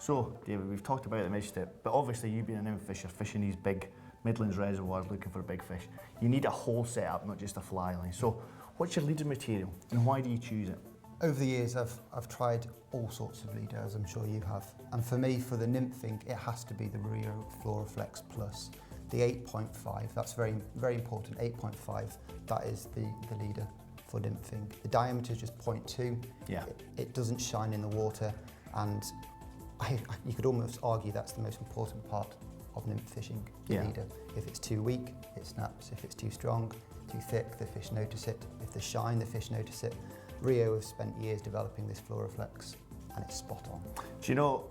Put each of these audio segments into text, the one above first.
So, David, we've talked about the midge tip, but obviously you being a nymph fisher, fishing these big Midlands reservoirs looking for big fish, you need a whole setup, not just a fly line. So, what's your leader material and why do you choose it? Over the years, I've tried all sorts of leader, as I'm sure you have. And for me, for the nymphing, it has to be the RIO Fluoroflex Plus. The 8.5, that's very, very important, 8.5, that is the leader for nymphing. The diameter is just 0.2. Yeah. It doesn't shine in the water, and you could almost argue that's the most important part of nymph fishing, the leader. If it's too weak, it snaps. If it's too strong, too thick, the fish notice it. If there's shine, the fish notice it. RIO have spent years developing this Fluoroflex, and it's spot on. Do you know,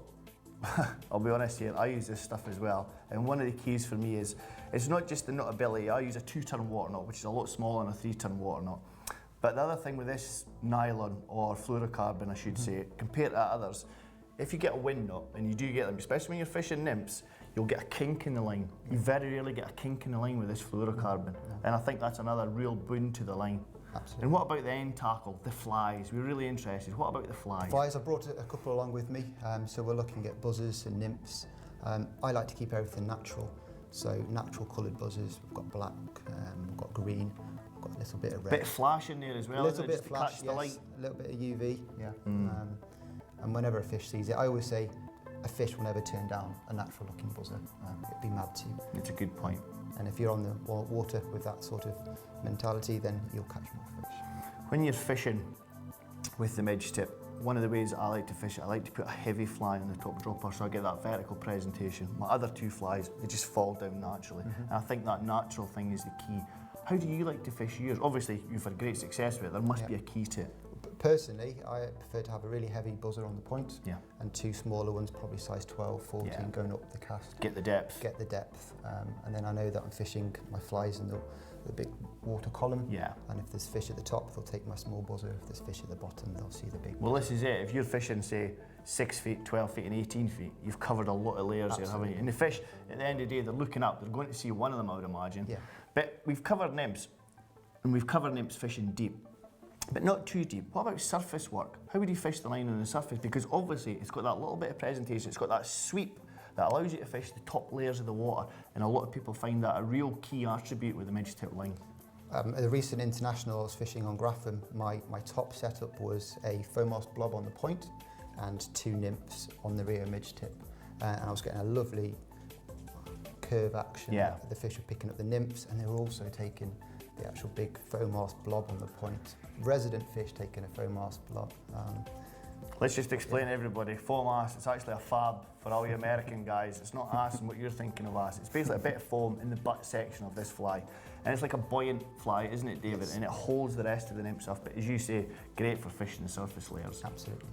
I'll be honest here, I use this stuff as well, and one of the keys for me is, it's not just the nutability. I use a 2-ton water knot, which is a lot smaller than a 3-ton water knot. But the other thing with this nylon, or fluorocarbon I should say, compared to others, if you get a wind knot, and you do get them, especially when you're fishing nymphs, you'll get a kink in the line. You very rarely get a kink in the line with this fluorocarbon. And I think that's another real boon to the line. Absolutely. And what about the end tackle, the flies? We're really interested. What about the flies? Flies, I brought a couple along with me, so we're looking at buzzers and nymphs. I like to keep everything natural, so natural coloured buzzers. We've got black, we've got green, we've got a little bit of red. Bit of flash in there as well, a little bit just of flash, to catch the light. A little bit of UV, yeah. And whenever a fish sees it, I always say a fish will never turn down a natural looking buzzer. It'd be mad to. It's a good point. And if you're on the water with that sort of mentality, then you'll catch more fish. When you're fishing with the midge tip, one of the ways I like to fish it, I like to put a heavy fly on the top dropper so I get that vertical presentation. My other two flies, they just fall down naturally. And I think that natural thing is the key. How do you like to fish yours? Obviously, you've had great success with it. There must be a key to it. Personally, I prefer to have a really heavy buzzer on the point and two smaller ones, probably size 12, 14, going up the cast. Get the depth. Get the depth. And then I know that I'm fishing my flies in the big water column. Yeah. And if there's fish at the top, they'll take my small buzzer. If there's fish at the bottom, they'll see the big Well, this is it. If you're fishing, say, 6 feet, 12 feet and 18 feet, you've covered a lot of layers there, haven't you? And the fish, at the end of the day, they're looking up. They're going to see one of them, I would imagine. Yeah. But we've covered nymphs, and we've covered nymphs fishing deep. But not too deep. What about surface work? How would you fish the line on the surface? Because obviously it's got that little bit of presentation, it's got that sweep that allows you to fish the top layers of the water, and a lot of people find that a real key attribute with the midge tip line. At the recent international I was fishing on Grafham, my top setup was a foam-mossed blob on the point and two nymphs on the RIO midge tip. And I was getting a lovely curve action. The fish were picking up the nymphs, and they were also taking the actual big foam-mossed blob on the point. Resident fish taking a foam-mossed blob. Let's just explain to everybody, foam ass, it's actually a fab for all you American guys. It's not ass and what you're thinking of ass. It's basically a bit of foam in the butt section of this fly. And it's like a buoyant fly, isn't it, David? Yes. And it holds the rest of the nymphs off. But as you say, great for fishing the surface layers. Absolutely.